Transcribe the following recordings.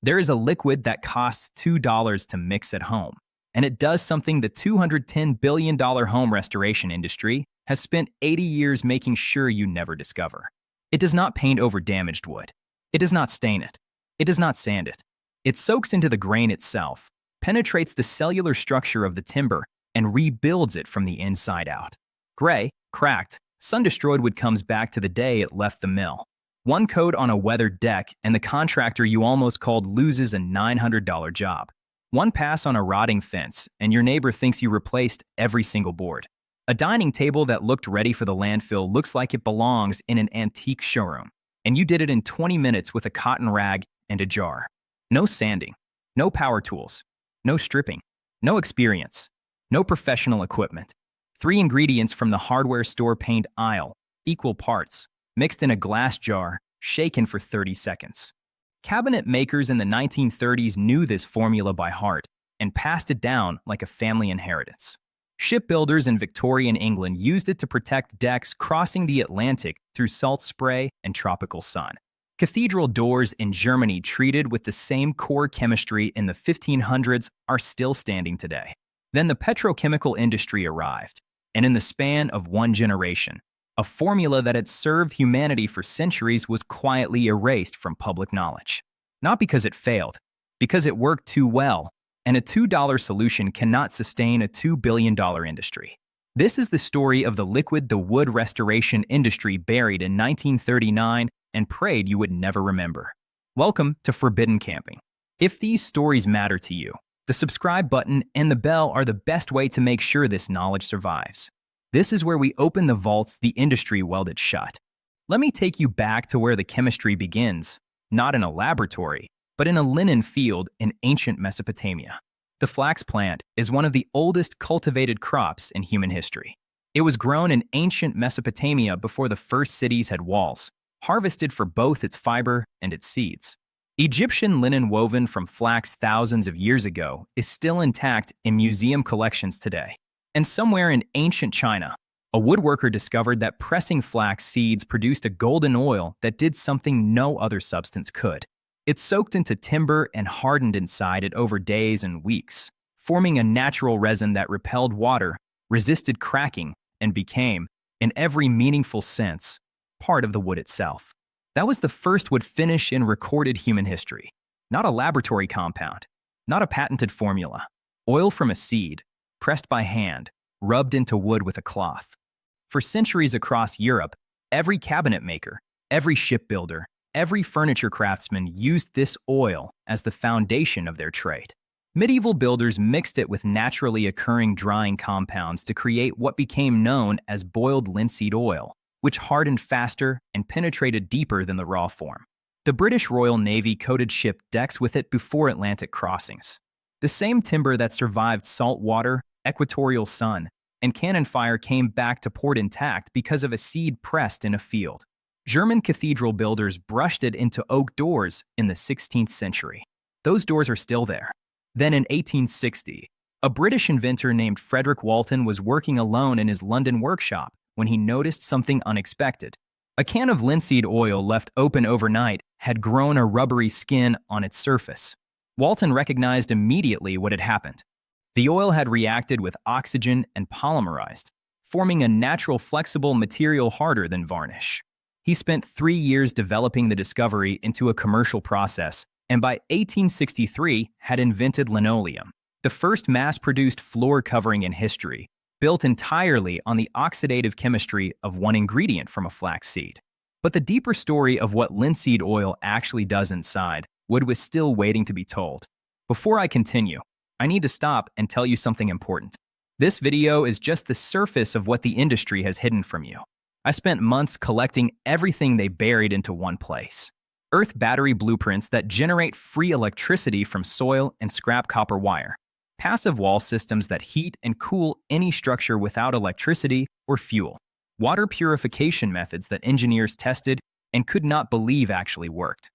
There is a liquid that costs $2 to mix at home, and it does something the $210 billion home restoration industry has spent 80 years making sure you never discover. It does not paint over damaged wood. It does not stain it. It does not sand it. It soaks into the grain itself, penetrates the cellular structure of the timber, and rebuilds it from the inside out. Gray, cracked, sun-destroyed wood comes back to the day it left the mill. One coat on a weathered deck, and the contractor you almost called loses a $900 job. One pass on a rotting fence, and your neighbor thinks you replaced every single board. A dining table that looked ready for the landfill looks like it belongs in an antique showroom, and you did it in 20 minutes with a cotton rag and a jar. No sanding, no power tools, no stripping, no experience, no professional equipment. 3 ingredients from the hardware store paint aisle, equal parts, mixed in a glass jar, shaken for 30 seconds. Cabinet makers in the 1930s knew this formula by heart and passed it down like a family inheritance. Shipbuilders in Victorian England used it to protect decks crossing the Atlantic through salt spray and tropical sun. Cathedral doors in Germany, treated with the same core chemistry in the 1500s, are still standing today. Then the petrochemical industry arrived, and in the span of one generation, a formula that had served humanity for centuries was quietly erased from public knowledge. Not because it failed, because it worked too well, and a $2 solution cannot sustain a $2 billion industry. This is the story of the liquid the wood restoration industry buried in 1939 and prayed you would never remember. Welcome to Forbidden Camping. If these stories matter to you, the subscribe button and the bell are the best way to make sure this knowledge survives. This is where we open the vaults the industry welded shut. Let me take you back to where the chemistry begins, not in a laboratory, but in a linen field in ancient Mesopotamia. The flax plant is one of the oldest cultivated crops in human history. It was grown in ancient Mesopotamia before the first cities had walls, harvested for both its fiber and its seeds. Egyptian linen woven from flax thousands of years ago is still intact in museum collections today. And somewhere in ancient China, a woodworker discovered that pressing flax seeds produced a golden oil that did something no other substance could. It soaked into timber and hardened inside it over days and weeks, forming a natural resin that repelled water, resisted cracking, and became, in every meaningful sense, part of the wood itself. That was the first wood finish in recorded human history. Not a laboratory compound, not a patented formula. Oil from a seed, pressed by hand, rubbed into wood with a cloth. For centuries across Europe, every cabinet maker, every shipbuilder, every furniture craftsman used this oil as the foundation of their trade. Medieval builders mixed it with naturally occurring drying compounds to create what became known as boiled linseed oil, which hardened faster and penetrated deeper than the raw form. The British Royal Navy coated ship decks with it before Atlantic crossings. The same timber that survived salt water, equatorial sun, and cannon fire came back to port intact because of a seed pressed in a field. German cathedral builders brushed it into oak doors in the 16th century. Those doors are still there. Then in 1860, a British inventor named Frederick Walton was working alone in his London workshop when he noticed something unexpected. A can of linseed oil left open overnight had grown a rubbery skin on its surface. Walton recognized immediately what had happened. The oil had reacted with oxygen and polymerized, forming a natural flexible material harder than varnish. He spent 3 years developing the discovery into a commercial process, and by 1863 had invented linoleum, the first mass-produced floor covering in history, built entirely on the oxidative chemistry of one ingredient from a flax seed. But the deeper story of what linseed oil actually does inside wood was still waiting to be told. Before I continue, I need to stop and tell you something important. This video is just the surface of what the industry has hidden from you. I spent months collecting everything they buried into one place. Earth battery blueprints that generate free electricity from soil and scrap copper wire. Passive wall systems that heat and cool any structure without electricity or fuel. Water purification methods that engineers tested and could not believe actually worked.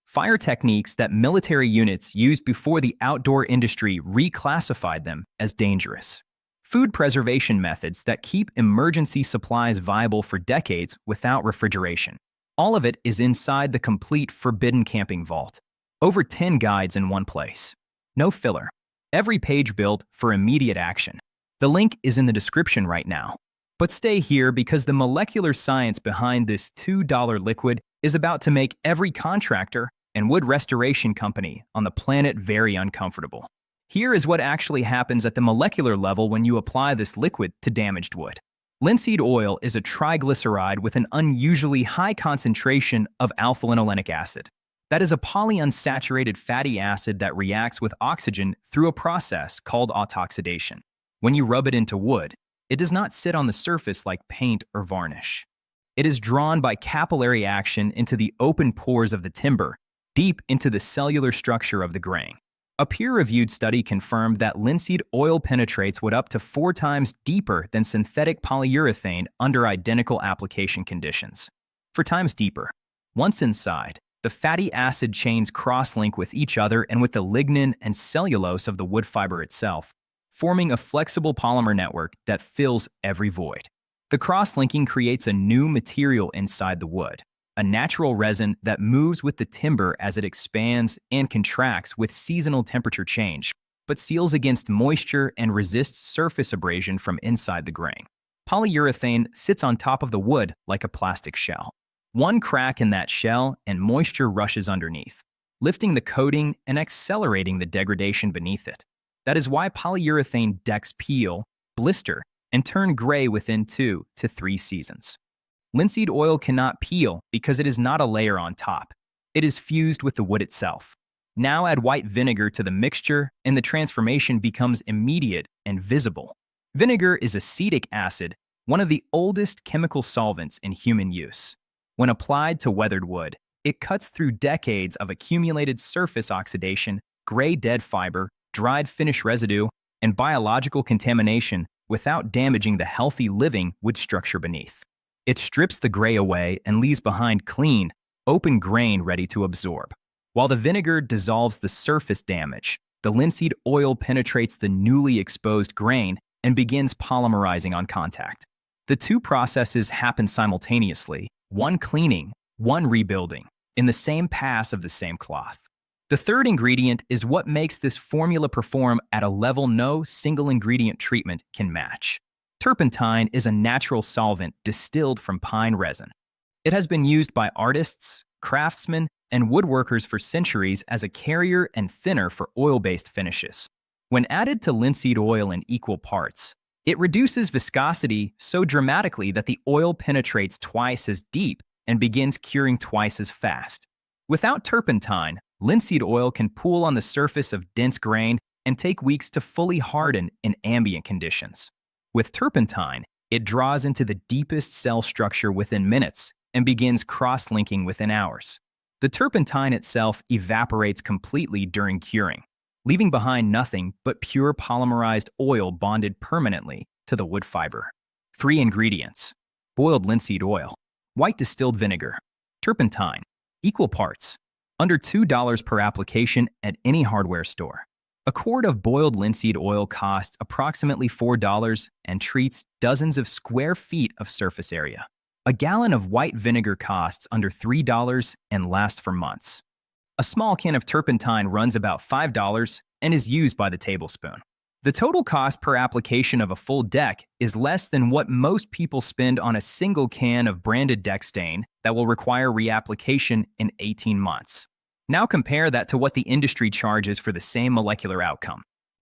Fire techniques that military units used before the outdoor industry reclassified them as dangerous. Food preservation methods that keep emergency supplies viable for decades without refrigeration. All of it is inside the complete Forbidden Camping vault. Over 10 guides in one place. No filler. Every page built for immediate action. The link is in the description right now. But stay here because the molecular science behind this $2 liquid is about to make every contractor and wood restoration company on the planet very uncomfortable. Here is what actually happens at the molecular level when you apply this liquid to damaged wood. Linseed oil is a triglyceride with an unusually high concentration of alpha-linolenic acid. That is a polyunsaturated fatty acid that reacts with oxygen through a process called autoxidation. When you rub it into wood, it does not sit on the surface like paint or varnish. It is drawn by capillary action into the open pores of the timber, deep into the cellular structure of the grain. A peer-reviewed study confirmed that linseed oil penetrates wood up to 4 times deeper than synthetic polyurethane under identical application conditions. 4 times deeper. Once inside, the fatty acid chains cross-link with each other and with the lignin and cellulose of the wood fiber itself, forming a flexible polymer network that fills every void. The cross-linking creates a new material inside the wood, a natural resin that moves with the timber as it expands and contracts with seasonal temperature change, but seals against moisture and resists surface abrasion from inside the grain. Polyurethane sits on top of the wood like a plastic shell. One crack in that shell and moisture rushes underneath, lifting the coating and accelerating the degradation beneath it. That is why polyurethane decks peel, blister, and turn gray within 2 to 3 seasons. Linseed oil cannot peel because it is not a layer on top. It is fused with the wood itself. Now add white vinegar to the mixture and the transformation becomes immediate and visible. Vinegar is acetic acid, one of the oldest chemical solvents in human use. When applied to weathered wood, it cuts through decades of accumulated surface oxidation, gray dead fiber, dried finish residue, and biological contamination without damaging the healthy living wood structure beneath. It strips the gray away and leaves behind clean, open grain ready to absorb. While the vinegar dissolves the surface damage, the linseed oil penetrates the newly exposed grain and begins polymerizing on contact. The 2 processes happen simultaneously, one cleaning, one rebuilding, in the same pass of the same cloth. The 3rd ingredient is what makes this formula perform at a level no single ingredient treatment can match. Turpentine is a natural solvent distilled from pine resin. It has been used by artists, craftsmen, and woodworkers for centuries as a carrier and thinner for oil-based finishes. When added to linseed oil in equal parts, it reduces viscosity so dramatically that the oil penetrates twice as deep and begins curing twice as fast. Without turpentine, linseed oil can pool on the surface of dense grain and take weeks to fully harden in ambient conditions. With turpentine, it draws into the deepest cell structure within minutes and begins cross-linking within hours. The turpentine itself evaporates completely during curing, leaving behind nothing but pure polymerized oil bonded permanently to the wood fiber. 3 ingredients: boiled linseed oil, white distilled vinegar, turpentine, equal parts, under $2 per application at any hardware store. A quart of boiled linseed oil costs approximately $4 and treats dozens of square feet of surface area. A gallon of white vinegar costs under $3 and lasts for months. A small can of turpentine runs about $5 and is used by the tablespoon. The total cost per application of a full deck is less than what most people spend on a single can of branded deck stain that will require reapplication in 18 months. Now compare that to what the industry charges for the same molecular outcome.